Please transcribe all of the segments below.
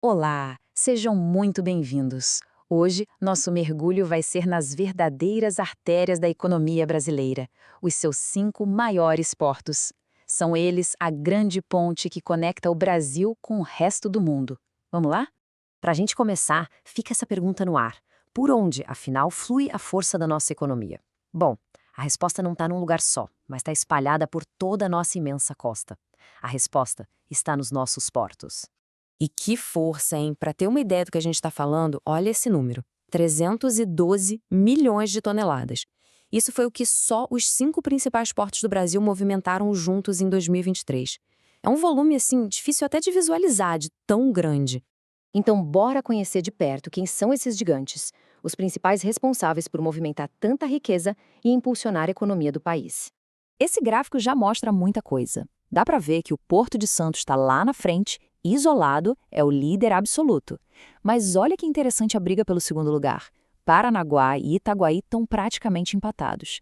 Olá, sejam muito bem-vindos. Hoje, nosso mergulho vai ser nas verdadeiras artérias da economia brasileira, os seus 5 maiores portos. São eles a grande ponte que conecta o Brasil com o resto do mundo. Vamos lá? Para a gente começar, fica essa pergunta no ar. Por onde, afinal, flui a força da nossa economia? Bom, a resposta não está num lugar só, mas está espalhada por toda a nossa imensa costa. A resposta está nos nossos portos. E que força, hein? Para ter uma ideia do que a gente está falando, olha esse número: 312 milhões de toneladas. Isso foi o que só os 5 principais portos do Brasil movimentaram juntos em 2023. É um volume, assim, difícil até de visualizar, de tão grande. Então, bora conhecer de perto quem são esses gigantes, os principais responsáveis por movimentar tanta riqueza e impulsionar a economia do país. Esse gráfico já mostra muita coisa. Dá para ver que o Porto de Santos está lá na frente, isolado, é o líder absoluto. Mas olha que interessante a briga pelo segundo lugar. Paranaguá e Itaguaí estão praticamente empatados.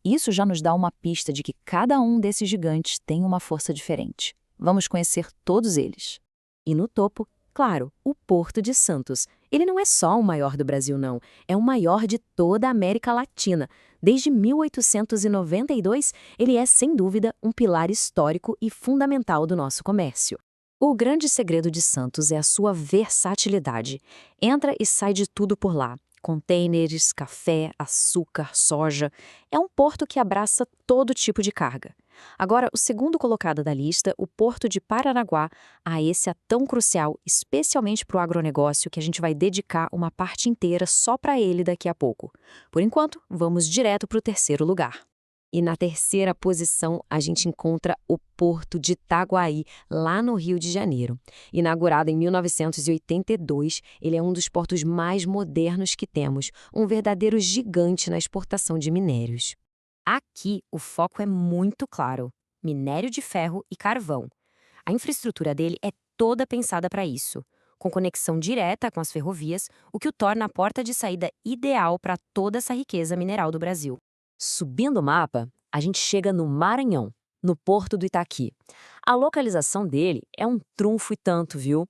Isso já nos dá uma pista de que cada um desses gigantes tem uma força diferente. Vamos conhecer todos eles. E no topo, claro, o Porto de Santos. Ele não é só o maior do Brasil, não. É o maior de toda a América Latina. Desde 1892, ele é, sem dúvida, um pilar histórico e fundamental do nosso comércio. O grande segredo de Santos é a sua versatilidade. Entra e sai de tudo por lá. Contêineres, café, açúcar, soja. É um porto que abraça todo tipo de carga. Agora, o segundo colocado da lista, o Porto de Paranaguá, esse é tão crucial, especialmente para o agronegócio, que a gente vai dedicar uma parte inteira só para ele daqui a pouco. Por enquanto, vamos direto para o terceiro lugar. E na terceira posição, a gente encontra o Porto de Itaguaí, lá no Rio de Janeiro. Inaugurado em 1982, ele é um dos portos mais modernos que temos, um verdadeiro gigante na exportação de minérios. Aqui, o foco é muito claro: minério de ferro e carvão. A infraestrutura dele é toda pensada para isso, com conexão direta com as ferrovias, o que o torna a porta de saída ideal para toda essa riqueza mineral do Brasil. Subindo o mapa, a gente chega no Maranhão, no Porto do Itaqui. A localização dele é um trunfo e tanto, viu?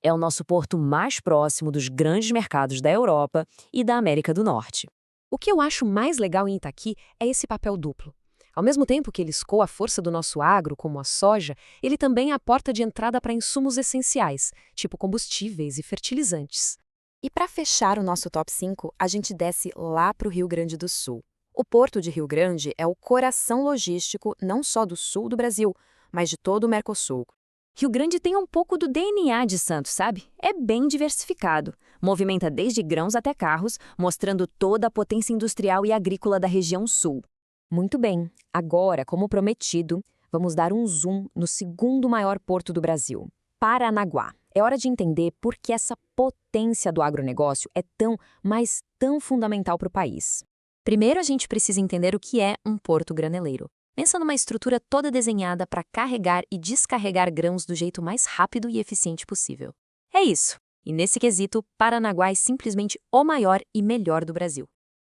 É o nosso porto mais próximo dos grandes mercados da Europa e da América do Norte. O que eu acho mais legal em Itaqui é esse papel duplo. Ao mesmo tempo que ele escoa a força do nosso agro, como a soja, ele também é a porta de entrada para insumos essenciais, tipo combustíveis e fertilizantes. E para fechar o nosso top 5, a gente desce lá para o Rio Grande do Sul. O Porto de Rio Grande é o coração logístico não só do sul do Brasil, mas de todo o Mercosul. Rio Grande tem um pouco do DNA de Santos, sabe? É bem diversificado. Movimenta desde grãos até carros, mostrando toda a potência industrial e agrícola da região sul. Muito bem, agora, como prometido, vamos dar um zoom no segundo maior porto do Brasil, Paranaguá. É hora de entender por que essa potência do agronegócio é tão, mas tão fundamental para o país. Primeiro, a gente precisa entender o que é um porto graneleiro. Pensa numa estrutura toda desenhada para carregar e descarregar grãos do jeito mais rápido e eficiente possível. É isso. E nesse quesito, Paranaguá é simplesmente o maior e melhor do Brasil.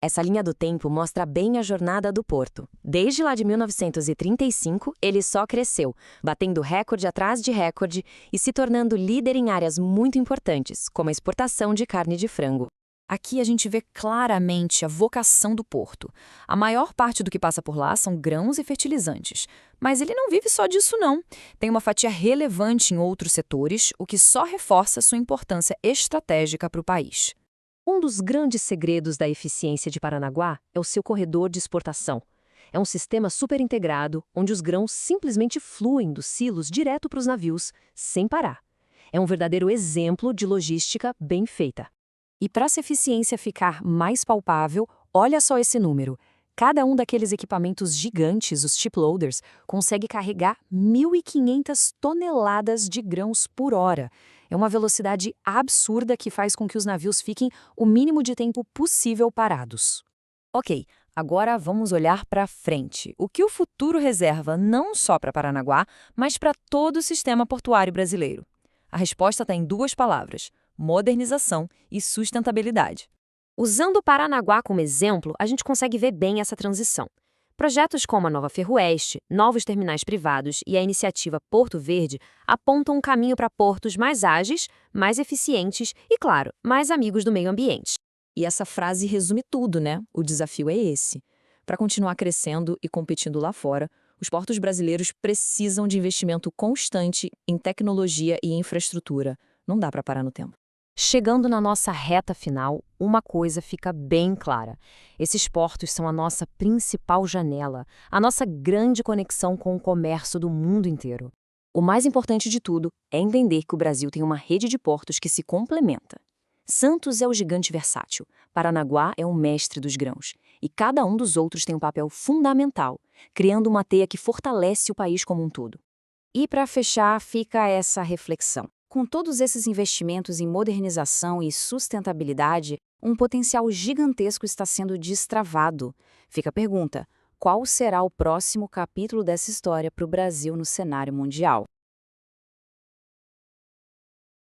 Essa linha do tempo mostra bem a jornada do porto. Desde lá de 1935, ele só cresceu, batendo recorde atrás de recorde e se tornando líder em áreas muito importantes, como a exportação de carne de frango. Aqui a gente vê claramente a vocação do porto. A maior parte do que passa por lá são grãos e fertilizantes. Mas ele não vive só disso, não. Tem uma fatia relevante em outros setores, o que só reforça sua importância estratégica para o país. Um dos grandes segredos da eficiência de Paranaguá é o seu corredor de exportação. É um sistema super integrado, onde os grãos simplesmente fluem dos silos direto para os navios, sem parar. É um verdadeiro exemplo de logística bem feita. E para essa eficiência ficar mais palpável, olha só esse número. Cada um daqueles equipamentos gigantes, os chip loaders, consegue carregar 1.500 toneladas de grãos por hora. É uma velocidade absurda que faz com que os navios fiquem o mínimo de tempo possível parados. Ok, agora vamos olhar para frente. O que o futuro reserva não só para Paranaguá, mas para todo o sistema portuário brasileiro? A resposta está em 2 palavras: modernização e sustentabilidade. Usando o Paranaguá como exemplo, a gente consegue ver bem essa transição. Projetos como a Nova Ferroeste, novos terminais privados e a iniciativa Porto Verde apontam um caminho para portos mais ágeis, mais eficientes e, claro, mais amigos do meio ambiente. E essa frase resume tudo, né? O desafio é esse. Para continuar crescendo e competindo lá fora, os portos brasileiros precisam de investimento constante em tecnologia e infraestrutura. Não dá para parar no tempo. Chegando na nossa reta final, uma coisa fica bem clara. Esses portos são a nossa principal janela, a nossa grande conexão com o comércio do mundo inteiro. O mais importante de tudo é entender que o Brasil tem uma rede de portos que se complementa. Santos é o gigante versátil, Paranaguá é o mestre dos grãos, e cada um dos outros tem um papel fundamental, criando uma teia que fortalece o país como um todo. E para fechar, fica essa reflexão. Com todos esses investimentos em modernização e sustentabilidade, um potencial gigantesco está sendo destravado. Fica a pergunta: qual será o próximo capítulo dessa história para o Brasil no cenário mundial?